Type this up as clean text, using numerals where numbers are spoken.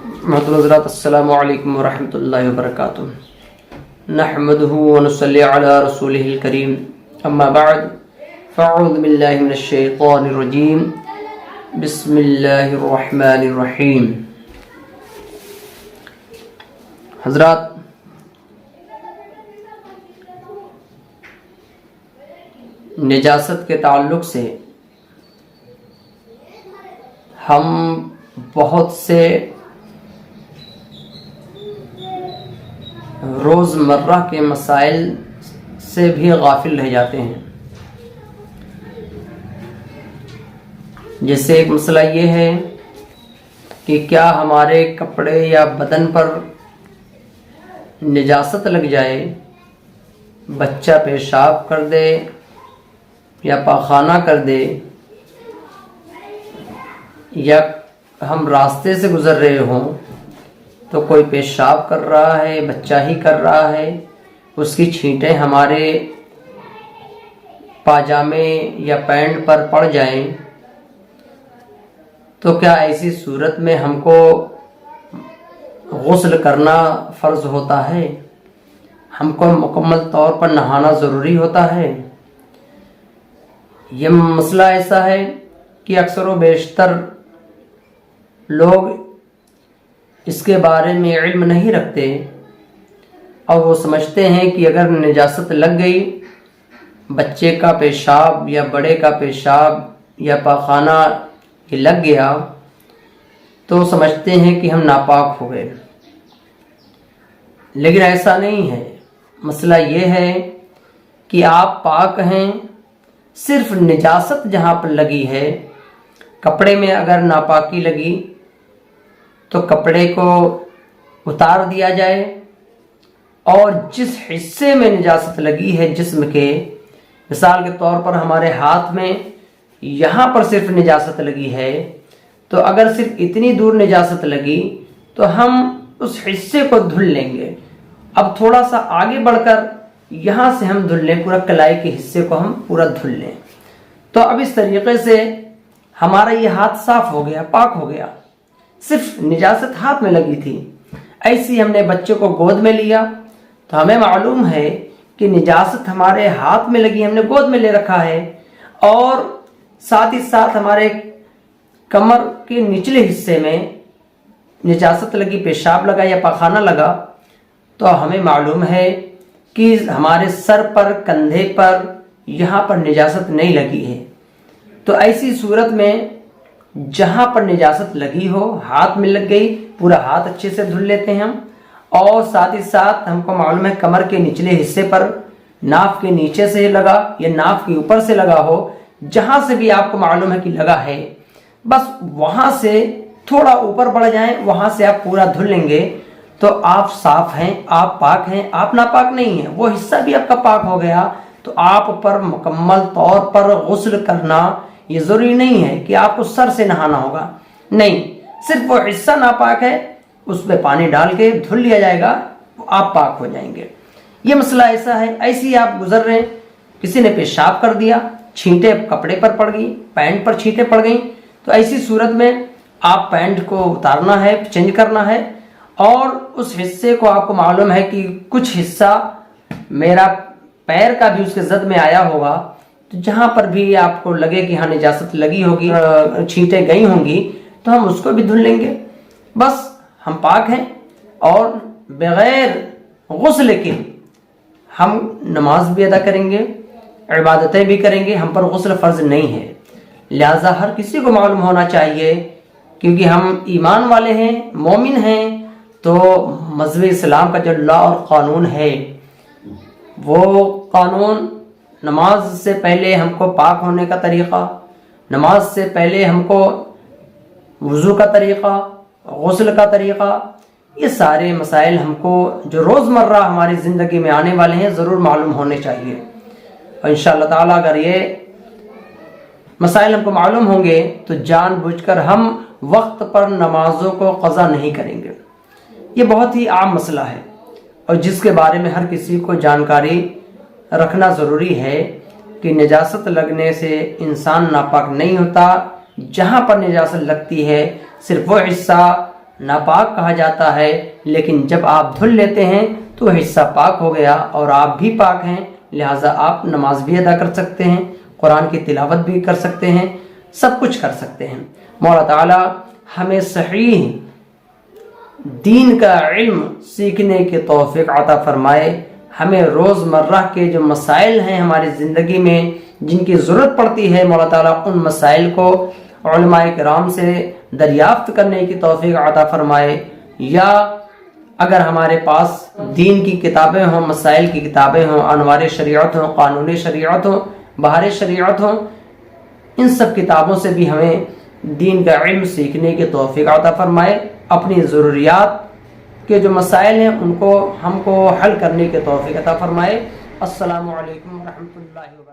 محترم حضرات، السلام علیکم ورحمۃ اللہ وبرکاتہ۔ نحمدہ ونصلی علی رسولہ الکریم، اما بعد فاعوذ باللہ من الشیطان الرجیم، بسم اللہ الرحمن الرحیم۔ حضرات، نجاست کے تعلق سے ہم بہت سے روزمرہ کے مسائل سے بھی غافل رہ جاتے ہیں۔ جیسے ایک مسئلہ یہ ہے کہ کیا ہمارے کپڑے یا بدن پر نجاست لگ جائے، بچہ پیشاب کر دے یا پاخانہ کر دے، یا ہم راستے سے گزر رہے ہوں تو کوئی پیشاب کر رہا ہے، بچہ ہی کر رہا ہے، اس کی چھینٹیں ہمارے پاجامے یا پینٹ پر پڑ جائیں، تو کیا ایسی صورت میں ہم کو غسل کرنا فرض ہوتا ہے؟ ہم کو مکمل طور پر نہانا ضروری ہوتا ہے؟ یہ مسئلہ ایسا ہے کہ اکثر و بیشتر لوگ اس کے بارے میں علم نہیں رکھتے، اور وہ سمجھتے ہیں کہ اگر نجاست لگ گئی، بچے کا پیشاب یا بڑے کا پیشاب یا پاخانہ یہ لگ گیا، تو سمجھتے ہیں کہ ہم ناپاک ہو گئے۔ لیکن ایسا نہیں ہے۔ مسئلہ یہ ہے کہ آپ پاک ہیں، صرف نجاست جہاں پر لگی ہے، کپڑے میں اگر ناپاکی لگی تو کپڑے کو اتار دیا جائے، اور جس حصے میں نجاست لگی ہے جسم کے، مثال کے طور پر ہمارے ہاتھ میں یہاں پر صرف نجاست لگی ہے، تو اگر صرف اتنی دور نجاست لگی تو ہم اس حصے کو دھل لیں گے۔ اب تھوڑا سا آگے بڑھ کر یہاں سے ہم دھل لیں، پورا کلائی کے حصے کو ہم پورا دھل لیں، تو اب اس طریقے سے ہمارا یہ ہاتھ صاف ہو گیا، پاک ہو گیا، صرف نجاست ہاتھ میں لگی تھی۔ ایسی ہم نے بچے کو گود میں لیا تو ہمیں معلوم ہے کہ نجاست ہمارے ہاتھ میں لگی، ہم نے گود میں لے رکھا ہے، اور ساتھ ہی ساتھ ہمارے کمر کے نچلے حصے میں نجاست لگی، پیشاب لگا یا پاخانہ لگا، تو ہمیں معلوم ہے کہ ہمارے سر پر، کندھے پر، یہاں پر نجاست نہیں لگی ہے۔ تو ایسی صورت میں جہاں پر نجاست لگی ہو، ہاتھ میں لگ گئی، پورا ہاتھ اچھے سے دھل لیتے ہیں ہم، اور ساتھ ہی ساتھ ہم کو معلوم ہے کمر کے نچلے حصے پر، ناف کے نیچے سے لگا یا ناف کے اوپر سے لگا ہو، جہاں سے بھی آپ کو معلوم ہے کہ لگا ہے، بس وہاں سے تھوڑا اوپر بڑھ جائیں، وہاں سے آپ پورا دھل لیں گے، تو آپ صاف ہیں، آپ پاک ہیں، آپ ناپاک نہیں ہیں۔ وہ حصہ بھی آپ کا پاک ہو گیا، تو آپ پر مکمل طور پر غسل کرنا یہ ضروری نہیں ہے کہ آپ کو سر سے نہانا ہوگا، نہیں، صرف وہ حصہ ناپاک ہے، اس پہ پانی ڈال کے دھل لیا جائے گا، آپ پاک ہو جائیں گے۔ یہ مسئلہ ایسا ہے، ایسے ہی آپ گزر رہے ہیں، کسی نے پیشاب کر دیا، چھینٹیں کپڑے پر پڑ گئی، پینٹ پر چھینٹیں پڑ گئیں، تو ایسی صورت میں آپ پینٹ کو اتارنا ہے، چینج کرنا ہے، اور اس حصے کو آپ کو معلوم ہے کہ کچھ حصہ میرا پیر کا بھی اس کے زد میں آیا ہوگا، تو جہاں پر بھی آپ کو لگے کہ ہاں نجاست لگی ہوگی، چھینٹیں گئی ہوں گی، تو ہم اس کو بھی دھل لیں گے، بس ہم پاک ہیں۔ اور بغیر غسل کے ہم نماز بھی ادا کریں گے، عبادتیں بھی کریں گے، ہم پر غسل فرض نہیں ہے۔ لہذا ہر کسی کو معلوم ہونا چاہیے، کیونکہ ہم ایمان والے ہیں، مومن ہیں، تو مذہب اسلام کا جو لا اور قانون ہے، وہ قانون نماز سے پہلے ہم کو پاک ہونے کا طریقہ، نماز سے پہلے ہم کو وضو کا طریقہ، غسل کا طریقہ، یہ سارے مسائل ہم کو جو روزمرہ ہماری زندگی میں آنے والے ہیں ضرور معلوم ہونے چاہیے، اور انشاءاللہ تعالیٰ اگر یہ مسائل ہم کو معلوم ہوں گے تو جان بوجھ کر ہم وقت پر نمازوں کو قضا نہیں کریں گے۔ یہ بہت ہی عام مسئلہ ہے، اور جس کے بارے میں ہر کسی کو جانکاری رکھنا ضروری ہے کہ نجاست لگنے سے انسان ناپاک نہیں ہوتا۔ جہاں پر نجاست لگتی ہے صرف وہ حصہ ناپاک کہا جاتا ہے، لیکن جب آپ دھل لیتے ہیں تو وہ حصہ پاک ہو گیا اور آپ بھی پاک ہیں، لہٰذا آپ نماز بھی ادا کر سکتے ہیں، قرآن کی تلاوت بھی کر سکتے ہیں، سب کچھ کر سکتے ہیں۔ مولا تعالیٰ ہمیں صحیح دین کا علم سیکھنے کی توفیق عطا فرمائے، ہمیں روزمرہ کے جو مسائل ہیں ہماری زندگی میں جن کی ضرورت پڑتی ہے، مولا تعالیٰ ان مسائل کو علماء کرام سے دریافت کرنے کی توفیق عطا فرمائے، یا اگر ہمارے پاس دین کی کتابیں ہوں، مسائل کی کتابیں ہوں، انوار شریعت ہوں، قانون شریعت ہوں، بہار شریعت ہوں، ان سب کتابوں سے بھی ہمیں دین کا علم سیکھنے کی توفیق عطا فرمائے، اپنی ضروریات کے جو مسائل ہیں ان کو ہم کو حل کرنے کی توفیق عطا فرمائے۔ السلام علیکم ورحمۃ اللہ وبرکاتہ۔